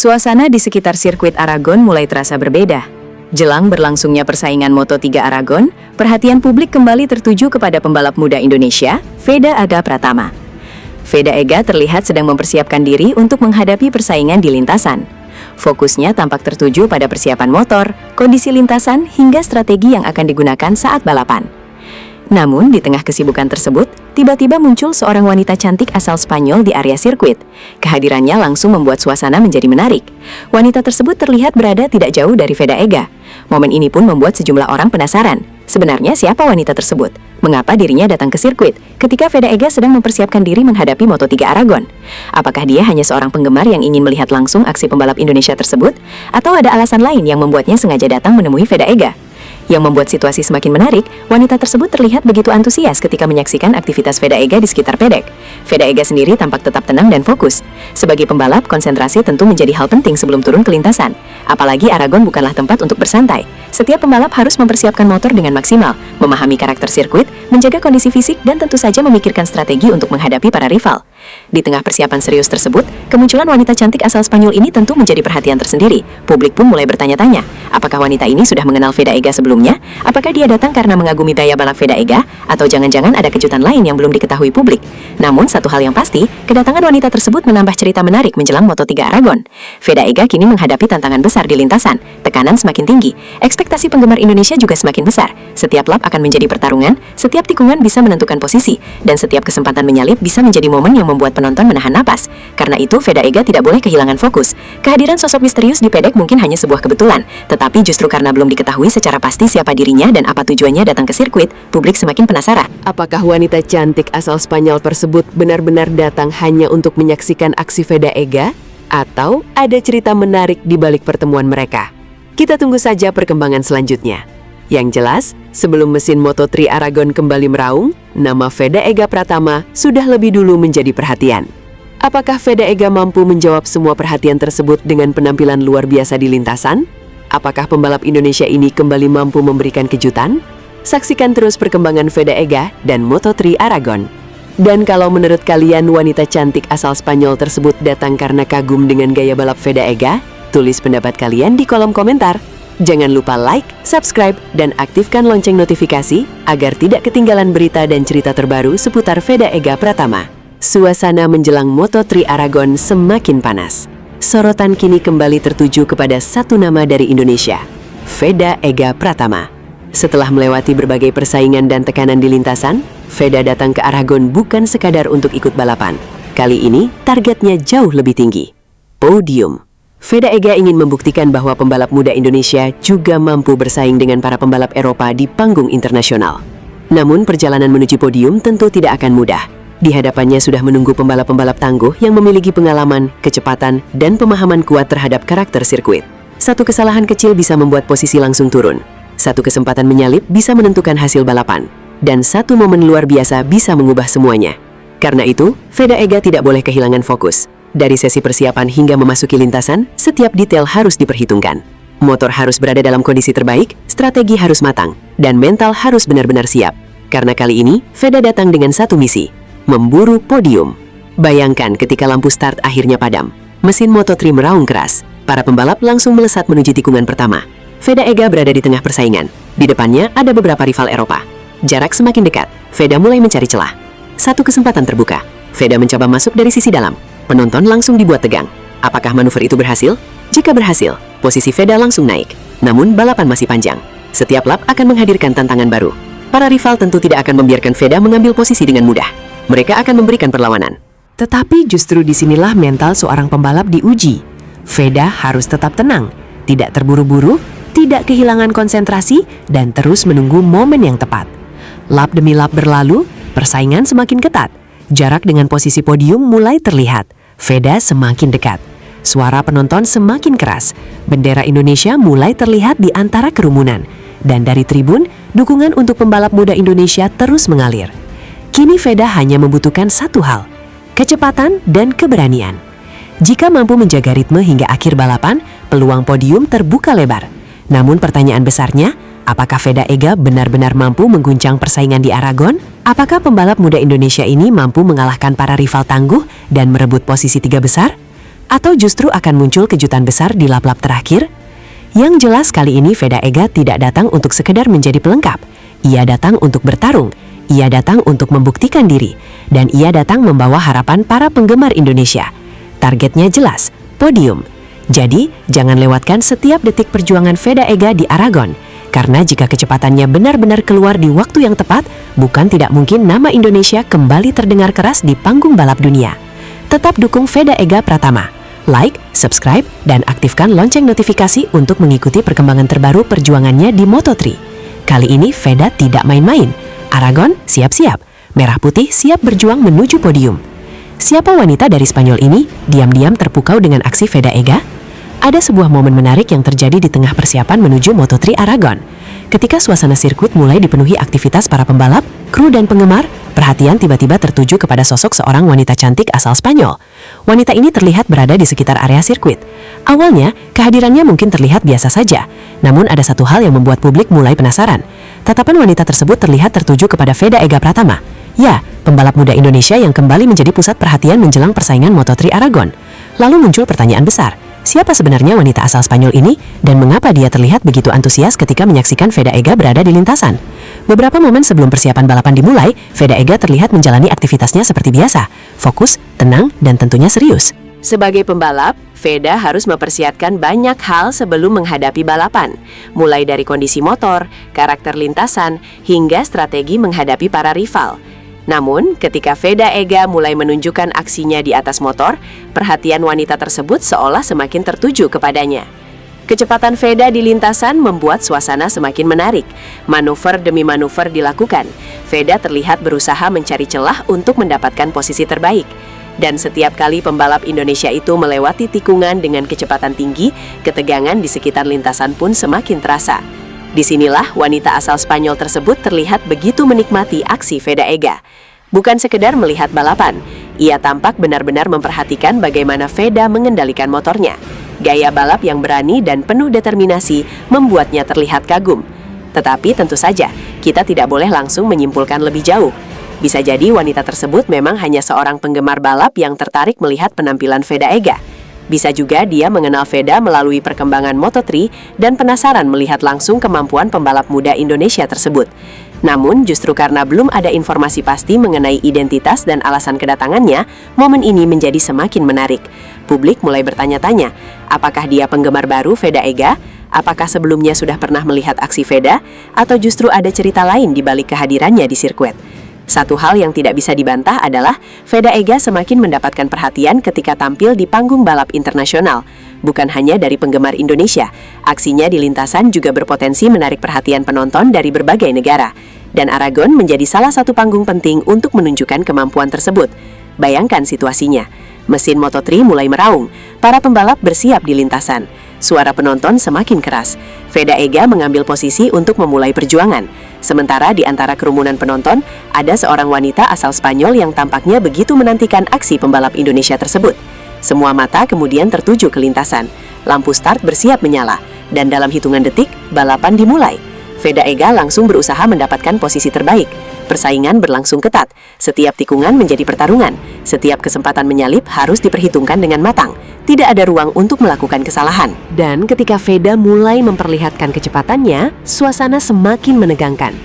Suasana di sekitar sirkuit Aragon mulai terasa berbeda. Jelang berlangsungnya persaingan Moto3 Aragon, perhatian publik kembali tertuju kepada pembalap muda Indonesia, Veda Aga Pratama. Veda Ega terlihat sedang mempersiapkan diri untuk menghadapi persaingan di lintasan. Fokusnya tampak tertuju pada persiapan motor, kondisi lintasan, hingga strategi yang akan digunakan saat balapan. Namun, di tengah kesibukan tersebut, tiba-tiba muncul seorang wanita cantik asal Spanyol di area sirkuit. Kehadirannya langsung membuat suasana menjadi menarik. Wanita tersebut terlihat berada tidak jauh dari Veda Ega. Momen ini pun membuat sejumlah orang penasaran. Sebenarnya siapa wanita tersebut? Mengapa dirinya datang ke sirkuit ketika Veda Ega sedang mempersiapkan diri menghadapi Moto3 Aragon? Apakah dia hanya seorang penggemar yang ingin melihat langsung aksi pembalap Indonesia tersebut? Atau ada alasan lain yang membuatnya sengaja datang menemui Veda Ega? Yang membuat situasi semakin menarik, wanita tersebut terlihat begitu antusias ketika menyaksikan aktivitas Veda Ega di sekitar pedek. Veda Ega sendiri tampak tetap tenang dan fokus. Sebagai pembalap, konsentrasi tentu menjadi hal penting sebelum turun ke lintasan. Apalagi Aragon bukanlah tempat untuk bersantai. Setiap pembalap harus mempersiapkan motor dengan maksimal, memahami karakter sirkuit, menjaga kondisi fisik, dan tentu saja memikirkan strategi untuk menghadapi para rival. Di tengah persiapan serius tersebut, kemunculan wanita cantik asal Spanyol ini tentu menjadi perhatian tersendiri. Publik pun mulai bertanya-tanya, apakah wanita ini sudah mengenal Veda Ega sebelumnya? Apakah dia datang karena mengagumi gaya balap Veda Ega? Atau jangan-jangan ada kejutan lain yang belum diketahui publik? Namun, satu hal yang pasti, kedatangan wanita tersebut menambah cerita menarik menjelang Moto3 Aragon. Veda Ega kini menghadapi tantangan besar di lintasan, tekanan semakin tinggi, ekspektasi penggemar Indonesia juga semakin besar. Setiap lap akan menjadi pertarungan, setiap tikungan bisa menentukan posisi, dan setiap kesempatan menyalip bisa menjadi momen yang membuat penonton menahan napas. Karena itu, Veda Ega tidak boleh kehilangan fokus. Kehadiran sosok misterius di pedek mungkin hanya sebuah kebetulan, tetapi justru karena belum diketahui secara pasti siapa dirinya dan apa tujuannya datang ke sirkuit, publik semakin penasaran. Apakah wanita cantik asal Spanyol tersebut benar-benar datang hanya untuk menyaksikan aksi Veda Ega? Atau ada cerita menarik di balik pertemuan mereka? Kita tunggu saja perkembangan selanjutnya. Yang jelas, sebelum mesin Moto3 Aragon kembali meraung, nama Veda Ega Pratama sudah lebih dulu menjadi perhatian. Apakah Veda Ega mampu menjawab semua perhatian tersebut dengan penampilan luar biasa di lintasan? Apakah pembalap Indonesia ini kembali mampu memberikan kejutan? Saksikan terus perkembangan Veda Ega dan Moto3 Aragon. Dan kalau menurut kalian wanita cantik asal Spanyol tersebut datang karena kagum dengan gaya balap Veda Ega? Tulis pendapat kalian di kolom komentar. Jangan lupa like, subscribe, dan aktifkan lonceng notifikasi agar tidak ketinggalan berita dan cerita terbaru seputar Veda Ega Pratama. Suasana menjelang Moto3 Aragon semakin panas. Sorotan kini kembali tertuju kepada satu nama dari Indonesia, Veda Ega Pratama. Setelah melewati berbagai persaingan dan tekanan di lintasan, Veda datang ke Aragon bukan sekadar untuk ikut balapan. Kali ini, targetnya jauh lebih tinggi. Podium. Veda Ega ingin membuktikan bahwa pembalap muda Indonesia juga mampu bersaing dengan para pembalap Eropa di panggung internasional. Namun, perjalanan menuju podium tentu tidak akan mudah. Di hadapannya sudah menunggu pembalap-pembalap tangguh yang memiliki pengalaman, kecepatan, dan pemahaman kuat terhadap karakter sirkuit. Satu kesalahan kecil bisa membuat posisi langsung turun. Satu kesempatan menyalip bisa menentukan hasil balapan. Dan satu momen luar biasa bisa mengubah semuanya. Karena itu, Veda Ega tidak boleh kehilangan fokus. Dari sesi persiapan hingga memasuki lintasan, setiap detail harus diperhitungkan. Motor harus berada dalam kondisi terbaik, strategi harus matang, dan mental harus benar-benar siap. Karena kali ini, Veda datang dengan satu misi, memburu podium. Bayangkan ketika lampu start akhirnya padam, mesin Moto3 meraung keras, para pembalap langsung melesat menuju tikungan pertama. Veda Ega berada di tengah persaingan. Di depannya ada beberapa rival Eropa. Jarak semakin dekat, Veda mulai mencari celah. Satu kesempatan terbuka, Veda mencoba masuk dari sisi dalam. Penonton langsung dibuat tegang. Apakah manuver itu berhasil? Jika berhasil, posisi Veda langsung naik. Namun balapan masih panjang. Setiap lap akan menghadirkan tantangan baru. Para rival tentu tidak akan membiarkan Veda mengambil posisi dengan mudah. Mereka akan memberikan perlawanan. Tetapi justru disinilah mental seorang pembalap diuji. Veda harus tetap tenang, tidak terburu-buru, tidak kehilangan konsentrasi, dan terus menunggu momen yang tepat. Lap demi lap berlalu, persaingan semakin ketat. Jarak dengan posisi podium mulai terlihat. Veda semakin dekat. Suara penonton semakin keras. Bendera Indonesia mulai terlihat di antara kerumunan. Dan dari tribun, dukungan untuk pembalap muda Indonesia terus mengalir. Kini Veda hanya membutuhkan satu hal, kecepatan dan keberanian. Jika mampu menjaga ritme hingga akhir balapan, peluang podium terbuka lebar. Namun pertanyaan besarnya, apakah Veda Ega benar-benar mampu mengguncang persaingan di Aragon? Apakah pembalap muda Indonesia ini mampu mengalahkan para rival tangguh dan merebut posisi 3 besar? Atau justru akan muncul kejutan besar di lap-lap terakhir? Yang jelas kali ini Veda Ega tidak datang untuk sekedar menjadi pelengkap. Ia datang untuk bertarung, ia datang untuk membuktikan diri, dan ia datang membawa harapan para penggemar Indonesia. Targetnya jelas, podium. Jadi, jangan lewatkan setiap detik perjuangan Veda Ega di Aragon. Karena jika kecepatannya benar-benar keluar di waktu yang tepat, bukan tidak mungkin nama Indonesia kembali terdengar keras di panggung balap dunia. Tetap dukung Veda Ega Pratama. Like, subscribe, dan aktifkan lonceng notifikasi untuk mengikuti perkembangan terbaru perjuangannya di Moto3. Kali ini Veda tidak main-main. Aragon, siap-siap. Merah putih siap berjuang menuju podium. Siapa wanita dari Spanyol ini diam-diam terpukau dengan aksi Veda Ega? Ada sebuah momen menarik yang terjadi di tengah persiapan menuju Moto3 Aragon. Ketika suasana sirkuit mulai dipenuhi aktivitas para pembalap, kru dan penggemar, perhatian tiba-tiba tertuju kepada sosok seorang wanita cantik asal Spanyol. Wanita ini terlihat berada di sekitar area sirkuit. Awalnya, kehadirannya mungkin terlihat biasa saja, namun ada satu hal yang membuat publik mulai penasaran. Tatapan wanita tersebut terlihat tertuju kepada Veda Ega Pratama. Ya, pembalap muda Indonesia yang kembali menjadi pusat perhatian menjelang persaingan Moto3 Aragon. Lalu muncul pertanyaan besar. Siapa sebenarnya wanita asal Spanyol ini dan mengapa dia terlihat begitu antusias ketika menyaksikan Veda Ega berada di lintasan? Beberapa momen sebelum persiapan balapan dimulai, Veda Ega terlihat menjalani aktivitasnya seperti biasa, fokus, tenang, dan tentunya serius. Sebagai pembalap, Veda harus mempersiapkan banyak hal sebelum menghadapi balapan, mulai dari kondisi motor, karakter lintasan, hingga strategi menghadapi para rival. Namun, ketika Veda Ega mulai menunjukkan aksinya di atas motor, perhatian wanita tersebut seolah semakin tertuju kepadanya. Kecepatan Veda di lintasan membuat suasana semakin menarik. Manuver demi manuver dilakukan. Veda terlihat berusaha mencari celah untuk mendapatkan posisi terbaik. Dan setiap kali pembalap Indonesia itu melewati tikungan dengan kecepatan tinggi, ketegangan di sekitar lintasan pun semakin terasa. Disinilah wanita asal Spanyol tersebut terlihat begitu menikmati aksi Veda Ega. Bukan sekedar melihat balapan, ia tampak benar-benar memperhatikan bagaimana Veda mengendalikan motornya. Gaya balap yang berani dan penuh determinasi membuatnya terlihat kagum. Tetapi tentu saja, kita tidak boleh langsung menyimpulkan lebih jauh. Bisa jadi wanita tersebut memang hanya seorang penggemar balap yang tertarik melihat penampilan Veda Ega. Bisa juga dia mengenal Veda melalui perkembangan Moto3 dan penasaran melihat langsung kemampuan pembalap muda Indonesia tersebut. Namun, justru karena belum ada informasi pasti mengenai identitas dan alasan kedatangannya, momen ini menjadi semakin menarik. Publik mulai bertanya-tanya, apakah dia penggemar baru Veda Ega? Apakah sebelumnya sudah pernah melihat aksi Veda? Atau justru ada cerita lain di balik kehadirannya di sirkuit? Satu hal yang tidak bisa dibantah adalah Veda Ega semakin mendapatkan perhatian ketika tampil di panggung balap internasional. Bukan hanya dari penggemar Indonesia, aksinya di lintasan juga berpotensi menarik perhatian penonton dari berbagai negara. Dan Aragon menjadi salah satu panggung penting untuk menunjukkan kemampuan tersebut. Bayangkan situasinya, mesin Moto3 mulai meraung, para pembalap bersiap di lintasan. Suara penonton semakin keras. Veda Ega mengambil posisi untuk memulai perjuangan. Sementara di antara kerumunan penonton, ada seorang wanita asal Spanyol yang tampaknya begitu menantikan aksi pembalap Indonesia tersebut. Semua mata kemudian tertuju ke lintasan. Lampu start bersiap menyala, dan dalam hitungan detik, balapan dimulai. Veda Ega langsung berusaha mendapatkan posisi terbaik. Persaingan berlangsung ketat, setiap tikungan menjadi pertarungan, setiap kesempatan menyalip harus diperhitungkan dengan matang, tidak ada ruang untuk melakukan kesalahan. Dan ketika Veda mulai memperlihatkan kecepatannya, suasana semakin menegangkan.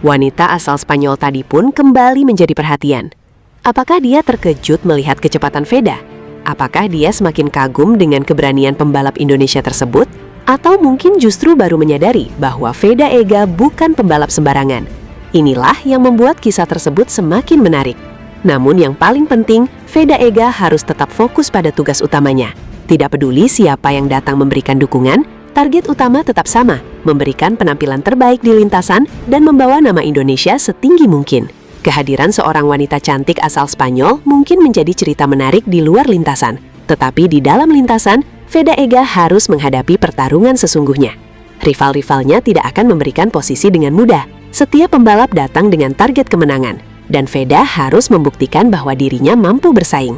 Wanita asal Spanyol tadi pun kembali menjadi perhatian. Apakah dia terkejut melihat kecepatan Veda? Apakah dia semakin kagum dengan keberanian pembalap Indonesia tersebut? Atau mungkin justru baru menyadari bahwa Veda Ega bukan pembalap sembarangan? Inilah yang membuat kisah tersebut semakin menarik. Namun yang paling penting, Veda Ega harus tetap fokus pada tugas utamanya. Tidak peduli siapa yang datang memberikan dukungan, target utama tetap sama, memberikan penampilan terbaik di lintasan dan membawa nama Indonesia setinggi mungkin. Kehadiran seorang wanita cantik asal Spanyol mungkin menjadi cerita menarik di luar lintasan. Tetapi di dalam lintasan, Veda Ega harus menghadapi pertarungan sesungguhnya. Rival-rivalnya tidak akan memberikan posisi dengan mudah. Setiap pembalap datang dengan target kemenangan, dan Veda harus membuktikan bahwa dirinya mampu bersaing.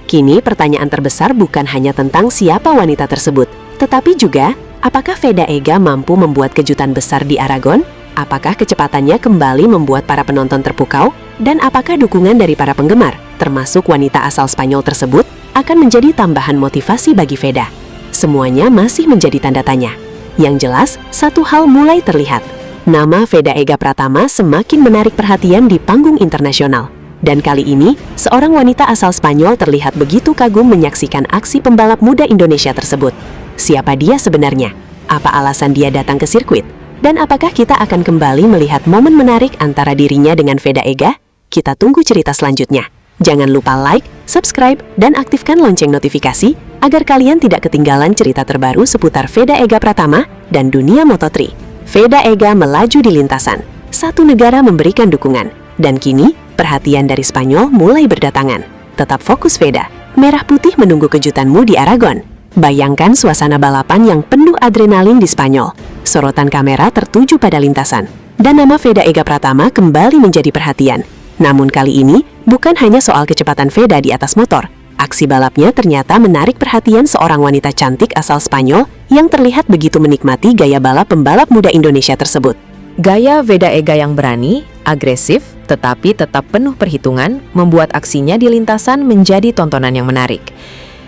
Kini pertanyaan terbesar bukan hanya tentang siapa wanita tersebut, tetapi juga apakah Veda Ega mampu membuat kejutan besar di Aragon? Apakah kecepatannya kembali membuat para penonton terpukau? Dan apakah dukungan dari para penggemar, termasuk wanita asal Spanyol tersebut, akan menjadi tambahan motivasi bagi Veda. Semuanya masih menjadi tanda tanya. Yang jelas, satu hal mulai terlihat. Nama Veda Ega Pratama semakin menarik perhatian di panggung internasional. Dan kali ini, seorang wanita asal Spanyol terlihat begitu kagum menyaksikan aksi pembalap muda Indonesia tersebut. Siapa dia sebenarnya? Apa alasan dia datang ke sirkuit? Dan apakah kita akan kembali melihat momen menarik antara dirinya dengan Veda Ega? Kita tunggu cerita selanjutnya. Jangan lupa like, subscribe, dan aktifkan lonceng notifikasi agar kalian tidak ketinggalan cerita terbaru seputar Veda Ega Pratama dan dunia Moto3. Veda Ega melaju di lintasan. Satu negara memberikan dukungan. Dan kini, perhatian dari Spanyol mulai berdatangan. Tetap fokus Veda. Merah putih menunggu kejutanmu di Aragon. Bayangkan suasana balapan yang penuh adrenalin di Spanyol. Sorotan kamera tertuju pada lintasan. Dan nama Veda Ega Pratama kembali menjadi perhatian. Namun kali ini, bukan hanya soal kecepatan Veda di atas motor. Aksi balapnya ternyata menarik perhatian seorang wanita cantik asal Spanyol yang terlihat begitu menikmati gaya balap pembalap muda Indonesia tersebut. Gaya Veda Ega yang berani, agresif, tetapi tetap penuh perhitungan, membuat aksinya di lintasan menjadi tontonan yang menarik.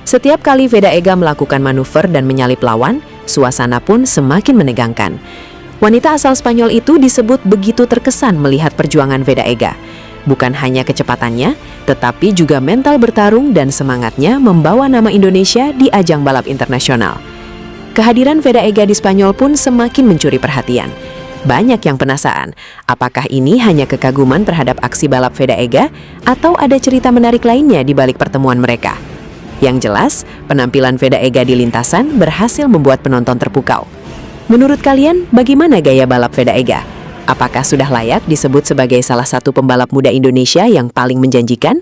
Setiap kali Veda Ega melakukan manuver dan menyalip lawan, suasana pun semakin menegangkan. Wanita asal Spanyol itu disebut begitu terkesan melihat perjuangan Veda Ega. Bukan hanya kecepatannya, tetapi juga mental bertarung dan semangatnya membawa nama Indonesia di ajang balap internasional. Kehadiran Veda Ega di Spanyol pun semakin mencuri perhatian. Banyak yang penasaran, apakah ini hanya kekaguman terhadap aksi balap Veda Ega atau ada cerita menarik lainnya di balik pertemuan mereka. Yang jelas, penampilan Veda Ega di lintasan berhasil membuat penonton terpukau. Menurut kalian, bagaimana gaya balap Veda Ega? Apakah sudah layak disebut sebagai salah satu pembalap muda Indonesia yang paling menjanjikan?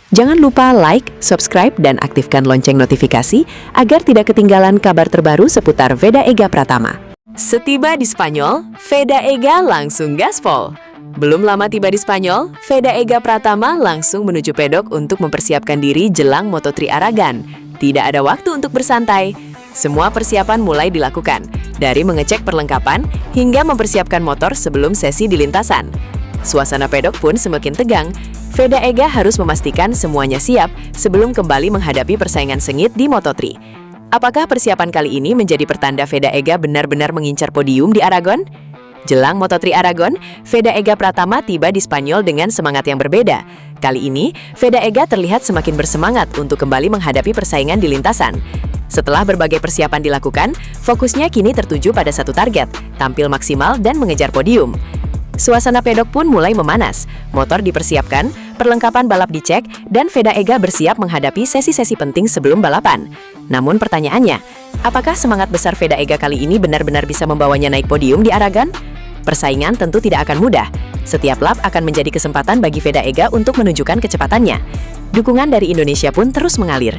Jangan lupa like, subscribe, dan aktifkan lonceng notifikasi agar tidak ketinggalan kabar terbaru seputar Veda Ega Pratama. Setiba di Spanyol, Veda Ega langsung gaspol. Belum lama tiba di Spanyol, Veda Ega Pratama langsung menuju pedok untuk mempersiapkan diri jelang Moto3 Aragon. Tidak ada waktu untuk bersantai. Semua persiapan mulai dilakukan, dari mengecek perlengkapan hingga mempersiapkan motor sebelum sesi di lintasan. Suasana pedok pun semakin tegang. Veda Ega harus memastikan semuanya siap sebelum kembali menghadapi persaingan sengit di Moto3. Apakah persiapan kali ini menjadi pertanda Veda Ega benar-benar mengincar podium di Aragon? Jelang Moto3 Aragon, Veda Ega Pratama tiba di Spanyol dengan semangat yang berbeda. Kali ini, Veda Ega terlihat semakin bersemangat untuk kembali menghadapi persaingan di lintasan. Setelah berbagai persiapan dilakukan, fokusnya kini tertuju pada satu target, tampil maksimal dan mengejar podium. Suasana pedok pun mulai memanas, motor dipersiapkan, perlengkapan balap dicek, dan Veda Ega bersiap menghadapi sesi-sesi penting sebelum balapan. Namun pertanyaannya, apakah semangat besar Veda Ega kali ini benar-benar bisa membawanya naik podium di Aragon? Persaingan tentu tidak akan mudah. Setiap lap akan menjadi kesempatan bagi Veda Ega untuk menunjukkan kecepatannya. Dukungan dari Indonesia pun terus mengalir.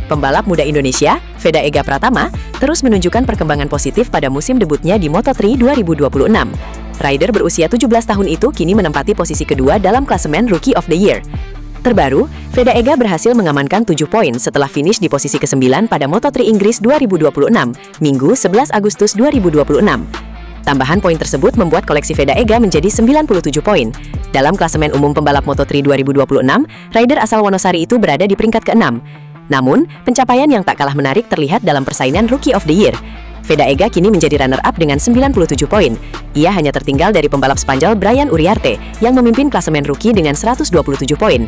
Pembalap muda Indonesia, Veda Ega Pratama, terus menunjukkan perkembangan positif pada musim debutnya di Moto3 2026. Rider berusia 17 tahun itu kini menempati posisi kedua dalam klasemen Rookie of the Year. Terbaru, Veda Ega berhasil mengamankan 7 poin setelah finish di posisi ke-9 pada Moto3 Inggris 2026, Minggu 11 Agustus 2026. Tambahan poin tersebut membuat koleksi Veda Ega menjadi 97 poin. Dalam klasemen umum pembalap Moto3 2026, rider asal Wonosari itu berada di peringkat ke-6. Namun, pencapaian yang tak kalah menarik terlihat dalam persaingan Rookie of the Year. Veda Ega kini menjadi runner-up dengan 97 poin. Ia hanya tertinggal dari pembalap Spanyol Brian Uriarte yang memimpin klasemen rookie dengan 127 poin.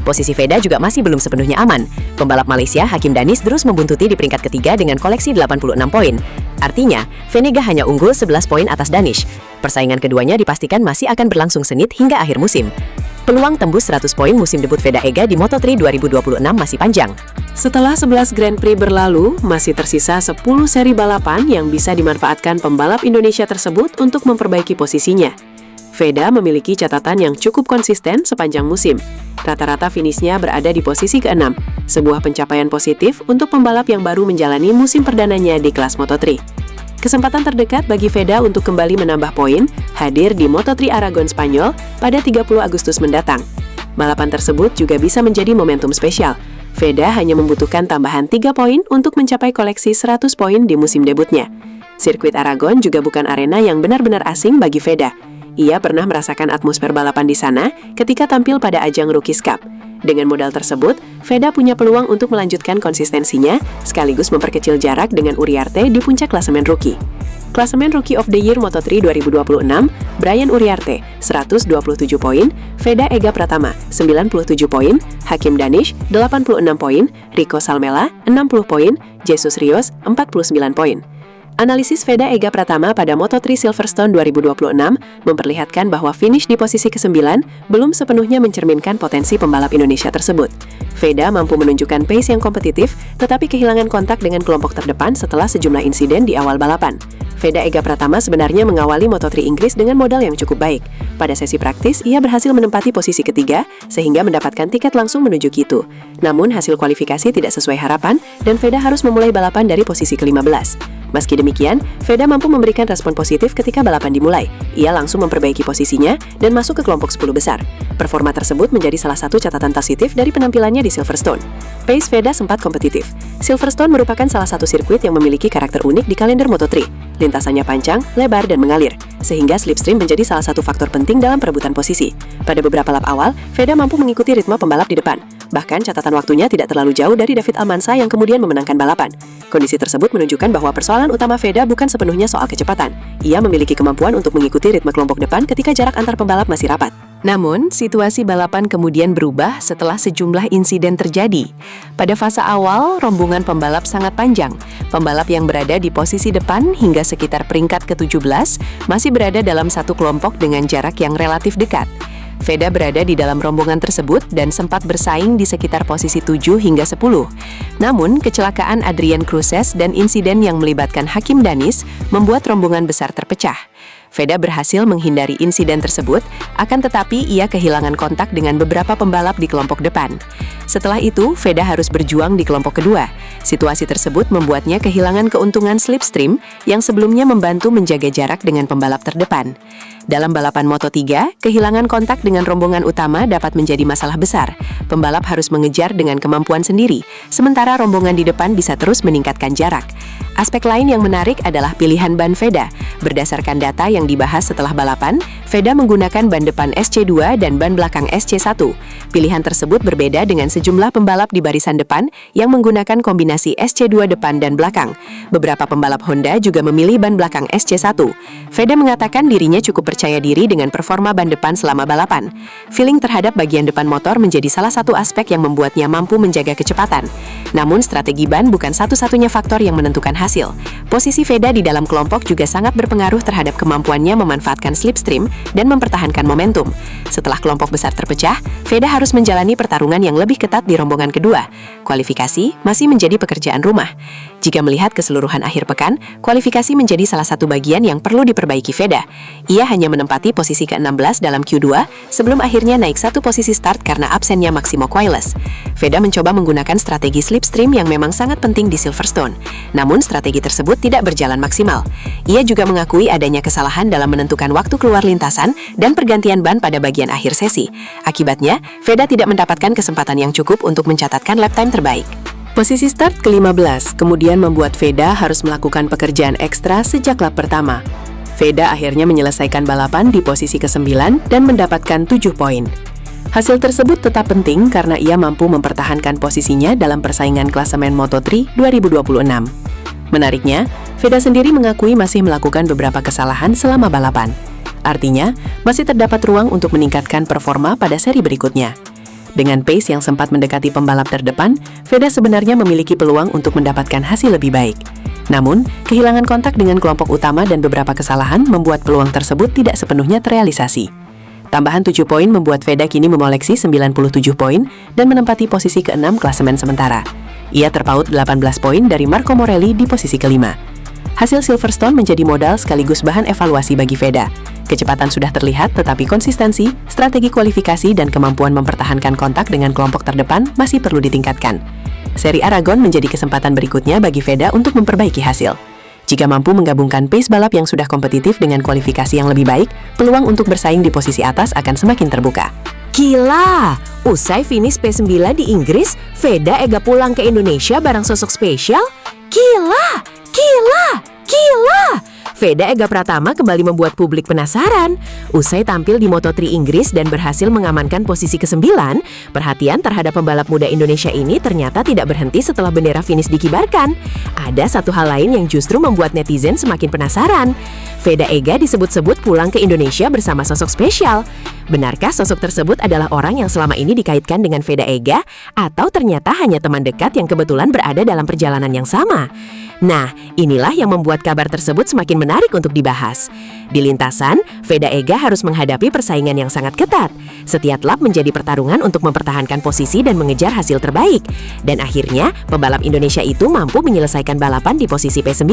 Posisi Veda juga masih belum sepenuhnya aman. Pembalap Malaysia Hakim Danis terus membuntuti di peringkat ketiga dengan koleksi 86 poin. Artinya, Venega hanya unggul 11 poin atas Danish. Persaingan keduanya dipastikan masih akan berlangsung sengit hingga akhir musim. Peluang tembus 100 poin musim debut Veda Ega di Moto3 2026 masih panjang. Setelah 11 Grand Prix berlalu, masih tersisa 10 seri balapan yang bisa dimanfaatkan pembalap Indonesia tersebut untuk memperbaiki posisinya. Veda memiliki catatan yang cukup konsisten sepanjang musim. Rata-rata finishnya berada di posisi ke-6, sebuah pencapaian positif untuk pembalap yang baru menjalani musim perdananya di kelas Moto3. Kesempatan terdekat bagi Veda untuk kembali menambah poin hadir di Moto3 Aragon Spanyol pada 30 Agustus mendatang. Balapan tersebut juga bisa menjadi momentum spesial. Veda hanya membutuhkan tambahan 3 poin untuk mencapai koleksi 100 poin di musim debutnya. Sirkuit Aragon juga bukan arena yang benar-benar asing bagi Veda. Ia pernah merasakan atmosfer balapan di sana ketika tampil pada ajang Rookies Cup. Dengan modal tersebut, Veda punya peluang untuk melanjutkan konsistensinya, sekaligus memperkecil jarak dengan Uriarte di puncak klasemen rookie. Klasemen Rookie of the Year Moto3 2026, Brian Uriarte, 127 poin, Veda Ega Pratama, 97 poin, Hakim Danish, 86 poin, Rico Salmela, 60 poin, Jesus Rios, 49 poin. Analisis Veda Ega Pratama pada Moto3 Silverstone 2026 memperlihatkan bahwa finish di posisi ke-9 belum sepenuhnya mencerminkan potensi pembalap Indonesia tersebut. Veda mampu menunjukkan pace yang kompetitif, tetapi kehilangan kontak dengan kelompok terdepan setelah sejumlah insiden di awal balapan. Veda Ega Pratama sebenarnya mengawali Moto3 Inggris dengan modal yang cukup baik. Pada sesi praktis, ia berhasil menempati posisi ketiga, sehingga mendapatkan tiket langsung menuju Q2. Namun, hasil kualifikasi tidak sesuai harapan, dan Veda harus memulai balapan dari posisi ke-15. Meski demikian, Veda mampu memberikan respon positif ketika balapan dimulai. Ia langsung memperbaiki posisinya dan masuk ke kelompok 10 besar. Performa tersebut menjadi salah satu catatan positif dari penampilannya di Silverstone. Pace Veda sempat kompetitif. Silverstone merupakan salah satu sirkuit yang memiliki karakter unik di kalender Moto3. Lintasannya panjang, lebar, dan mengalir, sehingga slipstream menjadi salah satu faktor penting dalam perebutan posisi. Pada beberapa lap awal, Veda mampu mengikuti ritme pembalap di depan. Bahkan catatan waktunya tidak terlalu jauh dari David Almanza yang kemudian memenangkan balapan. Kondisi tersebut menunjukkan bahwa persoalan utama Veda bukan sepenuhnya soal kecepatan. Ia memiliki kemampuan untuk mengikuti ritme kelompok depan ketika jarak antar pembalap masih rapat. Namun, situasi balapan kemudian berubah setelah sejumlah insiden terjadi. Pada fase awal, rombongan pembalap sangat panjang. Pembalap yang berada di posisi depan hingga sekitar peringkat ke-17 masih berada dalam satu kelompok dengan jarak yang relatif dekat. Veda berada di dalam rombongan tersebut dan sempat bersaing di sekitar posisi 7 hingga 10. Namun, kecelakaan Adrian Cruces dan insiden yang melibatkan Hakim Danish membuat rombongan besar terpecah. Veda berhasil menghindari insiden tersebut, akan tetapi ia kehilangan kontak dengan beberapa pembalap di kelompok depan. Setelah itu, Veda harus berjuang di kelompok kedua. Situasi tersebut membuatnya kehilangan keuntungan slipstream yang sebelumnya membantu menjaga jarak dengan pembalap terdepan. Dalam balapan Moto3, kehilangan kontak dengan rombongan utama dapat menjadi masalah besar. Pembalap harus mengejar dengan kemampuan sendiri, sementara rombongan di depan bisa terus meningkatkan jarak. Aspek lain yang menarik adalah pilihan ban Veda. Berdasarkan data yang dibahas setelah balapan, Veda menggunakan ban depan SC2 dan ban belakang SC1. Pilihan tersebut berbeda dengan sejumlah pembalap di barisan depan yang menggunakan kombinasi SC2 depan dan belakang. Beberapa pembalap Honda juga memilih ban belakang SC1. Veda mengatakan dirinya cukup percaya diri dengan performa ban depan selama balapan. Feeling terhadap bagian depan motor menjadi salah satu aspek yang membuatnya mampu menjaga kecepatan. Namun, strategi ban bukan satu-satunya faktor yang menentukan hasil. Posisi Veda di dalam kelompok juga sangat berpengaruh terhadap kemampuannya memanfaatkan slipstream dan mempertahankan momentum. Setelah kelompok besar terpecah, Veda harus menjalani pertarungan yang lebih ketat di rombongan kedua. Kualifikasi masih menjadi pekerjaan rumah. Jika melihat keseluruhan akhir pekan, kualifikasi menjadi salah satu bagian yang perlu diperbaiki Veda. Ia hanya menempati posisi ke-16 dalam Q2 sebelum akhirnya naik satu posisi start karena absennya Maximo Quiles. Veda mencoba menggunakan strategi slipstream yang memang sangat penting di Silverstone. Namun strategi tersebut tidak berjalan maksimal. Ia juga mengakui adanya kesalahan dalam menentukan waktu keluar lintasan dan pergantian ban pada bagian akhir sesi. Akibatnya, Veda tidak mendapatkan kesempatan yang cukup untuk mencatatkan lap time terbaik. Posisi start ke-15 kemudian membuat Veda harus melakukan pekerjaan ekstra sejak lap pertama. Veda akhirnya menyelesaikan balapan di posisi ke-9 dan mendapatkan 7 poin. Hasil tersebut tetap penting karena ia mampu mempertahankan posisinya dalam persaingan klasemen Moto3 2026. Menariknya, Veda sendiri mengakui masih melakukan beberapa kesalahan selama balapan. Artinya, masih terdapat ruang untuk meningkatkan performa pada seri berikutnya. Dengan pace yang sempat mendekati pembalap terdepan, Veda sebenarnya memiliki peluang untuk mendapatkan hasil lebih baik. Namun, kehilangan kontak dengan kelompok utama dan beberapa kesalahan membuat peluang tersebut tidak sepenuhnya terrealisasi. Tambahan 7 poin membuat Veda kini memoleksi 97 poin dan menempati posisi ke-6 klasemen sementara. Ia terpaut 18 poin dari Marco Morelli di posisi ke-5. Hasil Silverstone menjadi modal sekaligus bahan evaluasi bagi Veda. Kecepatan sudah terlihat, tetapi konsistensi, strategi kualifikasi, dan kemampuan mempertahankan kontak dengan kelompok terdepan masih perlu ditingkatkan. Seri Aragon menjadi kesempatan berikutnya bagi Veda untuk memperbaiki hasil. Jika mampu menggabungkan pace balap yang sudah kompetitif dengan kualifikasi yang lebih baik, peluang untuk bersaing di posisi atas akan semakin terbuka. Gila! Usai finish P9 di Inggris, Veda Ega pulang ke Indonesia bareng sosok spesial? Gila! Gila! Gila! Veda Ega Pratama kembali membuat publik penasaran. Usai tampil di Moto3 Inggris dan berhasil mengamankan posisi ke-9, perhatian terhadap pembalap muda Indonesia ini ternyata tidak berhenti setelah bendera finish dikibarkan. Ada satu hal lain yang justru membuat netizen semakin penasaran. Veda Ega disebut-sebut pulang ke Indonesia bersama sosok spesial. Benarkah sosok tersebut adalah orang yang selama ini dikaitkan dengan Veda Ega, atau ternyata hanya teman dekat yang kebetulan berada dalam perjalanan yang sama? Nah, inilah yang membuat kabar tersebut semakin menarik untuk dibahas. Di lintasan, Veda Ega harus menghadapi persaingan yang sangat ketat. Setiap lap menjadi pertarungan untuk mempertahankan posisi dan mengejar hasil terbaik. Dan akhirnya, pembalap Indonesia itu mampu menyelesaikan balapan di posisi P9.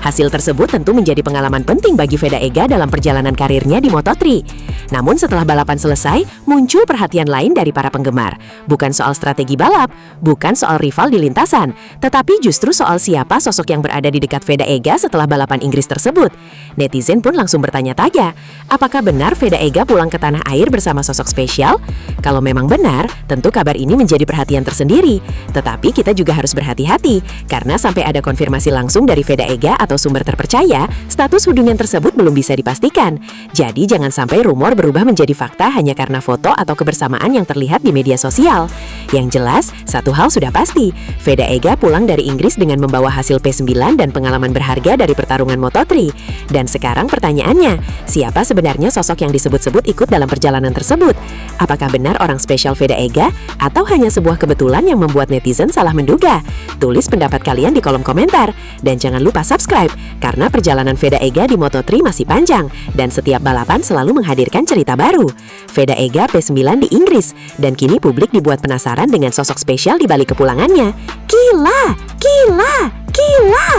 Hasil tersebut tentu menjadi pengalaman penting bagi Veda Ega dalam perjalanan karirnya di Moto3. Namun setelah balapan selesai, muncul perhatian lain dari para penggemar. Bukan soal strategi balap, bukan soal rival di lintasan, tetapi justru soal siapa sosok yang berada di dekat Veda Ega setelah balapan Inggris tersebut. Netizen pun langsung bertanya-tanya, apakah benar Veda Ega pulang ke tanah air bersama sosok spesial? Kalau memang benar, tentu kabar ini menjadi perhatian tersendiri. Tetapi kita juga harus berhati-hati, karena sampai ada konfirmasi langsung dari Veda Ega atau sumber terpercaya, status hubungan tersebut belum bisa dipastikan. Jadi jangan sampai rumor berubah menjadi fakta hanya karena foto atau kebersamaan yang terlihat di media sosial. Yang jelas, satu hal sudah pasti, Veda Ega pulang dari Inggris dengan membawa hasil P9 dan pengalaman berharga dari pertarungan Moto3. Dan sekarang pertanyaannya, siapa sebenarnya sosok yang disebut-sebut ikut dalam perjalanan tersebut? Apakah benar orang spesial Veda Ega atau hanya sebuah kebetulan yang membuat netizen salah menduga? Tulis pendapat kalian di kolom komentar dan jangan lupa subscribe karena perjalanan Veda Ega di Moto3 masih panjang dan setiap balapan selalu menghadirkan cerita baru. Veda Ega P9 di Inggris dan kini publik dibuat penasaran dengan sosok spesial di balik kepulangannya. Gila, gila, gila!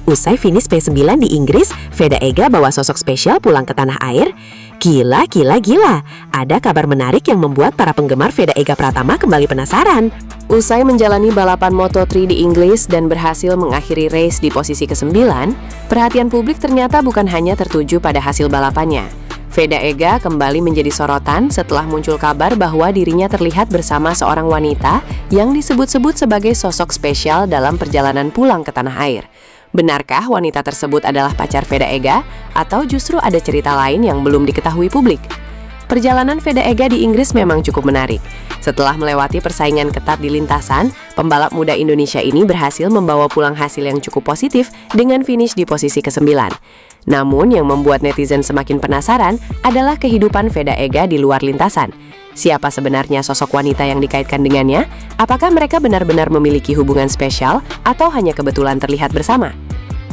Usai finish P9 di Inggris, Veda Ega bawa sosok spesial pulang ke tanah air. Gila, gila, gila. Ada kabar menarik yang membuat para penggemar Veda Ega Pratama kembali penasaran. Usai menjalani balapan Moto3 di Inggris dan berhasil mengakhiri race di posisi ke-9, perhatian publik ternyata bukan hanya tertuju pada hasil balapannya. Veda Ega kembali menjadi sorotan setelah muncul kabar bahwa dirinya terlihat bersama seorang wanita yang disebut-sebut sebagai sosok spesial dalam perjalanan pulang ke tanah air. Benarkah wanita tersebut adalah pacar Veda Ega atau justru ada cerita lain yang belum diketahui publik? Perjalanan Veda Ega di Inggris memang cukup menarik. Setelah melewati persaingan ketat di lintasan, pembalap muda Indonesia ini berhasil membawa pulang hasil yang cukup positif dengan finish di posisi ke-9. Namun yang membuat netizen semakin penasaran adalah kehidupan Veda Ega di luar lintasan. Siapa sebenarnya sosok wanita yang dikaitkan dengannya? Apakah mereka benar-benar memiliki hubungan spesial atau hanya kebetulan terlihat bersama?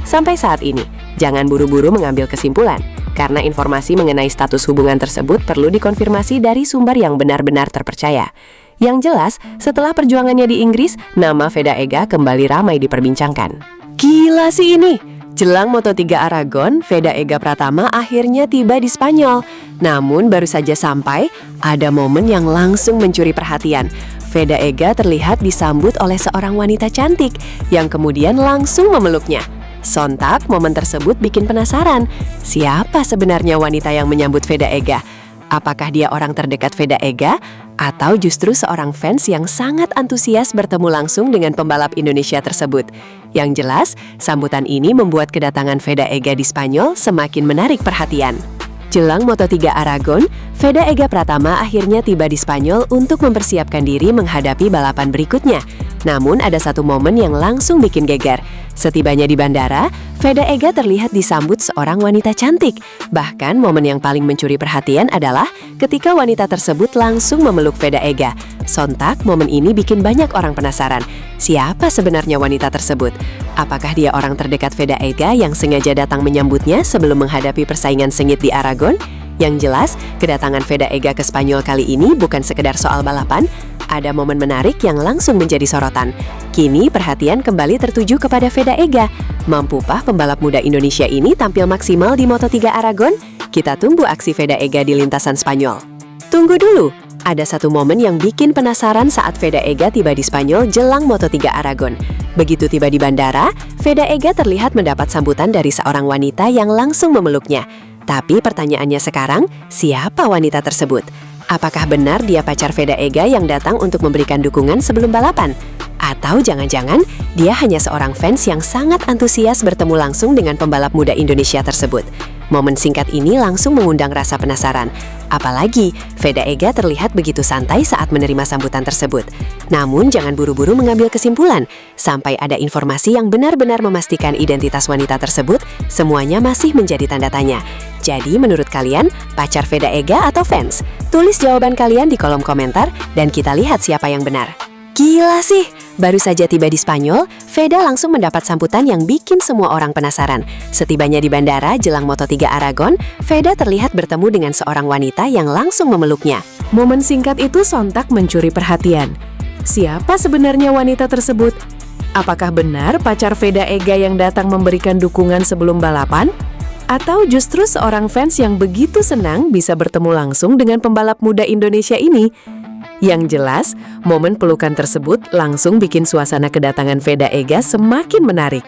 Sampai saat ini, jangan buru-buru mengambil kesimpulan, karena informasi mengenai status hubungan tersebut perlu dikonfirmasi dari sumber yang benar-benar terpercaya. Yang jelas, setelah perjuangannya di Inggris, nama Veda Ega kembali ramai diperbincangkan. Gila sih ini! Jelang Moto3 Aragon, Veda Ega Pratama akhirnya tiba di Spanyol. Namun baru saja sampai, ada momen yang langsung mencuri perhatian. Veda Ega terlihat disambut oleh seorang wanita cantik yang kemudian langsung memeluknya. Sontak, momen tersebut bikin penasaran. Siapa sebenarnya wanita yang menyambut Veda Ega? Apakah dia orang terdekat Veda Ega? Atau justru seorang fans yang sangat antusias bertemu langsung dengan pembalap Indonesia tersebut? Yang jelas, sambutan ini membuat kedatangan Veda Ega di Spanyol semakin menarik perhatian. Jelang Moto3 Aragon, Veda Ega Pratama akhirnya tiba di Spanyol untuk mempersiapkan diri menghadapi balapan berikutnya. Namun ada satu momen yang langsung bikin geger. Setibanya di bandara, Veda Ega terlihat disambut seorang wanita cantik. Bahkan momen yang paling mencuri perhatian adalah ketika wanita tersebut langsung memeluk Veda Ega. Sontak, momen ini bikin banyak orang penasaran. Siapa sebenarnya wanita tersebut? Apakah dia orang terdekat Veda Ega yang sengaja datang menyambutnya sebelum menghadapi persaingan sengit di Aragon? Yang jelas, kedatangan Veda Ega ke Spanyol kali ini bukan sekedar soal balapan, ada momen menarik yang langsung menjadi sorotan. Kini perhatian kembali tertuju kepada Veda Ega. Mampukah pembalap muda Indonesia ini tampil maksimal di Moto3 Aragon? Kita tunggu aksi Veda Ega di lintasan Spanyol. Tunggu dulu, ada satu momen yang bikin penasaran saat Veda Ega tiba di Spanyol jelang Moto3 Aragon. Begitu tiba di bandara, Veda Ega terlihat mendapat sambutan dari seorang wanita yang langsung memeluknya. Tapi pertanyaannya sekarang, siapa wanita tersebut? Apakah benar dia pacar Veda Ega yang datang untuk memberikan dukungan sebelum balapan? Atau jangan-jangan dia hanya seorang fans yang sangat antusias bertemu langsung dengan pembalap muda Indonesia tersebut? Momen singkat ini langsung mengundang rasa penasaran. Apalagi, Veda Ega terlihat begitu santai saat menerima sambutan tersebut. Namun jangan buru-buru mengambil kesimpulan. Sampai ada informasi yang benar-benar memastikan identitas wanita tersebut, semuanya masih menjadi tanda tanya. Jadi menurut kalian, pacar Veda Ega atau fans? Tulis jawaban kalian di kolom komentar dan kita lihat siapa yang benar. Gila sih! Baru saja tiba di Spanyol, Veda langsung mendapat sambutan yang bikin semua orang penasaran. Setibanya di bandara jelang Moto3 Aragon, Veda terlihat bertemu dengan seorang wanita yang langsung memeluknya. Momen singkat itu sontak mencuri perhatian. Siapa sebenarnya wanita tersebut? Apakah benar pacar Veda Ega yang datang memberikan dukungan sebelum balapan? Atau justru seorang fans yang begitu senang bisa bertemu langsung dengan pembalap muda Indonesia ini? Yang jelas, momen pelukan tersebut langsung bikin suasana kedatangan Veda Ega semakin menarik.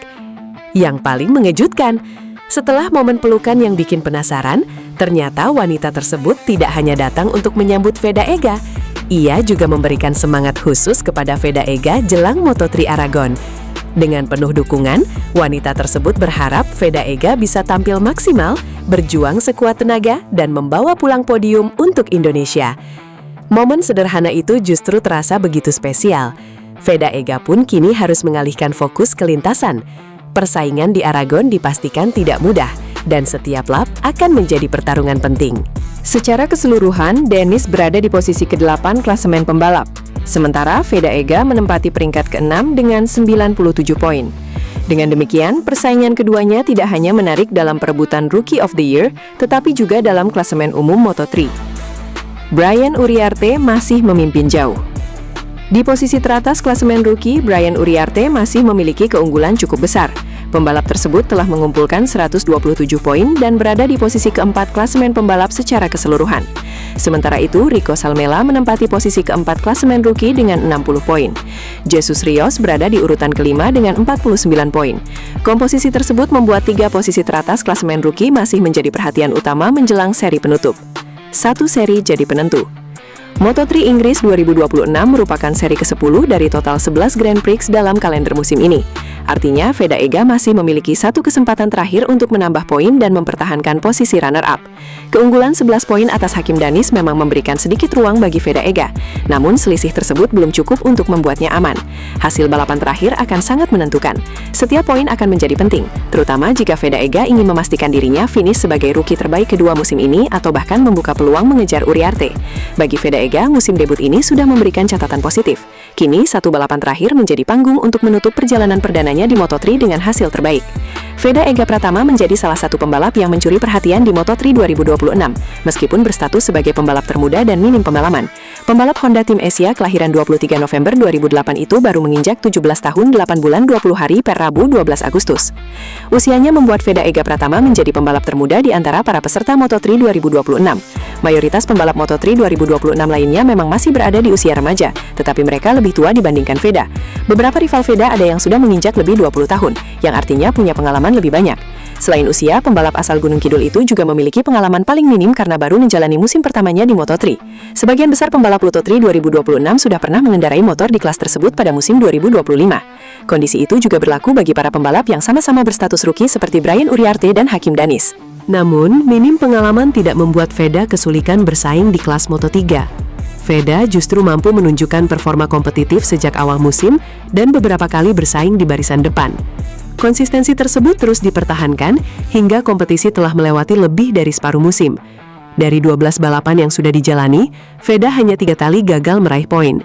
Yang paling mengejutkan, setelah momen pelukan yang bikin penasaran, ternyata wanita tersebut tidak hanya datang untuk menyambut Veda Ega, ia juga memberikan semangat khusus kepada Veda Ega jelang Moto3 Aragon. Dengan penuh dukungan, wanita tersebut berharap Veda Ega bisa tampil maksimal, berjuang sekuat tenaga, dan membawa pulang podium untuk Indonesia. Momen sederhana itu justru terasa begitu spesial. Veda Ega pun kini harus mengalihkan fokus ke lintasan. Persaingan di Aragon dipastikan tidak mudah, dan setiap lap akan menjadi pertarungan penting. Secara keseluruhan, Dennis berada di posisi ke-8 klasemen pembalap. Sementara Veda Ega menempati peringkat ke-6 dengan 97 poin. Dengan demikian, persaingan keduanya tidak hanya menarik dalam perebutan Rookie of the Year, tetapi juga dalam klasemen umum Moto3. Brian Uriarte masih memimpin jauh. Di posisi teratas klasemen rookie, Brian Uriarte masih memiliki keunggulan cukup besar. Pembalap tersebut telah mengumpulkan 127 poin dan berada di posisi keempat klasemen pembalap secara keseluruhan. Sementara itu, Rico Salmela menempati posisi keempat klasemen rookie dengan 60 poin. Jesus Rios berada di urutan kelima dengan 49 poin. Komposisi tersebut membuat 3 posisi teratas klasemen rookie masih menjadi perhatian utama menjelang seri penutup. Satu seri jadi penentu. Moto3 Inggris 2026 merupakan seri ke-10 dari total 11 Grand Prix dalam kalender musim ini. Artinya, Veda Ega masih memiliki satu kesempatan terakhir untuk menambah poin dan mempertahankan posisi runner-up. Keunggulan 11 poin atas Hakim Danis memang memberikan sedikit ruang bagi Veda Ega, namun selisih tersebut belum cukup untuk membuatnya aman. Hasil balapan terakhir akan sangat menentukan. Setiap poin akan menjadi penting, terutama jika Veda Ega ingin memastikan dirinya finish sebagai rookie terbaik kedua musim ini atau bahkan membuka peluang mengejar Uriarte. Bagi Veda Ega, musim debut ini sudah memberikan catatan positif. Kini, satu balapan terakhir menjadi panggung untuk menutup perjalanan perdananya di Moto3 dengan hasil terbaik. Veda Ega Pratama menjadi salah satu pembalap yang mencuri perhatian di Moto3 2026, meskipun berstatus sebagai pembalap termuda dan minim pengalaman. Pembalap Honda Tim Asia kelahiran 23 November 2008 itu baru menginjak 17 tahun 8 bulan 20 hari per Rabu 12 Agustus. Usianya membuat Veda Ega Pratama menjadi pembalap termuda di antara para peserta Moto3 2026. Mayoritas pembalap Moto3 2026 lainnya memang masih berada di usia remaja, tetapi mereka lebih tua dibandingkan Veda. Beberapa rival Veda ada yang sudah menginjak lebih 20 tahun, yang artinya punya pengalaman lebih banyak. Selain usia, pembalap asal Gunung Kidul itu juga memiliki pengalaman paling minim karena baru menjalani musim pertamanya di Moto3. Sebagian besar pembalap Moto3 2026 sudah pernah mengendarai motor di kelas tersebut pada musim 2025. Kondisi itu juga berlaku bagi para pembalap yang sama-sama berstatus rookie seperti Brian Uriarte dan Hakim Danis. Namun, minim pengalaman tidak membuat Veda kesulitan bersaing di kelas Moto3. Veda justru mampu menunjukkan performa kompetitif sejak awal musim dan beberapa kali bersaing di barisan depan. Konsistensi tersebut terus dipertahankan hingga kompetisi telah melewati lebih dari separuh musim. Dari 12 balapan yang sudah dijalani, Veda hanya 3 kali gagal meraih poin.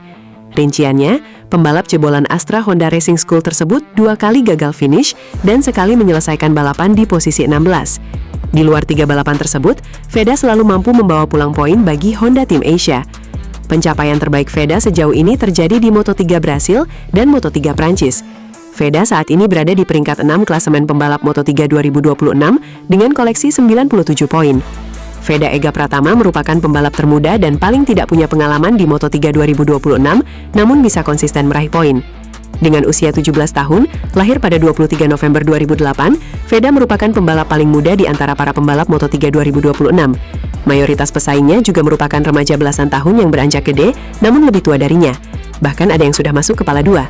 Rinciannya, pembalap jebolan Astra Honda Racing School tersebut 2 kali gagal finish dan sekali menyelesaikan balapan di posisi 16. Di luar 3 balapan tersebut, Veda selalu mampu membawa pulang poin bagi Honda Tim Asia. Pencapaian terbaik Veda sejauh ini terjadi di Moto3 Brasil dan Moto3 Prancis. Veda saat ini berada di peringkat 6 klasemen pembalap Moto3 2026 dengan koleksi 97 poin. Veda Ega Pratama merupakan pembalap termuda dan paling tidak punya pengalaman di Moto3 2026, namun bisa konsisten meraih poin. Dengan usia 17 tahun, lahir pada 23 November 2008, Veda merupakan pembalap paling muda di antara para pembalap Moto3 2026. Mayoritas pesaingnya juga merupakan remaja belasan tahun yang beranjak gede, namun lebih tua darinya. Bahkan ada yang sudah masuk kepala dua.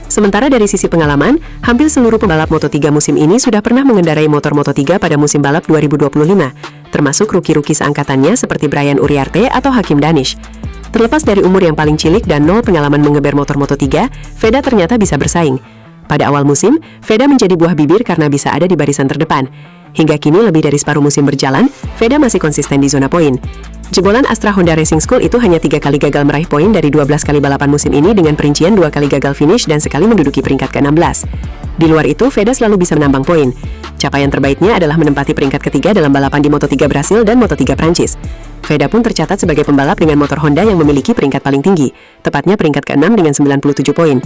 Sementara dari sisi pengalaman, hampir seluruh pembalap Moto3 musim ini sudah pernah mengendarai motor Moto3 pada musim balap 2025, termasuk ruki-ruki seangkatannya seperti Brian Uriarte atau Hakim Danish. Terlepas dari umur yang paling cilik dan nol pengalaman mengeber motor Moto3, Veda ternyata bisa bersaing. Pada awal musim, Veda menjadi buah bibir karena bisa ada di barisan terdepan. Hingga kini lebih dari separuh musim berjalan, Veda masih konsisten di zona poin. Jebolan Astra Honda Racing School itu hanya 3 kali gagal meraih poin dari 12 kali balapan musim ini dengan perincian 2 kali gagal finish dan sekali menduduki peringkat ke-16. Di luar itu, Veda selalu bisa menambang poin. Capaian terbaiknya adalah menempati peringkat ketiga dalam balapan di Moto3 Brasil dan Moto3 Prancis. Veda pun tercatat sebagai pembalap dengan motor Honda yang memiliki peringkat paling tinggi, tepatnya peringkat ke-6 dengan 97 poin.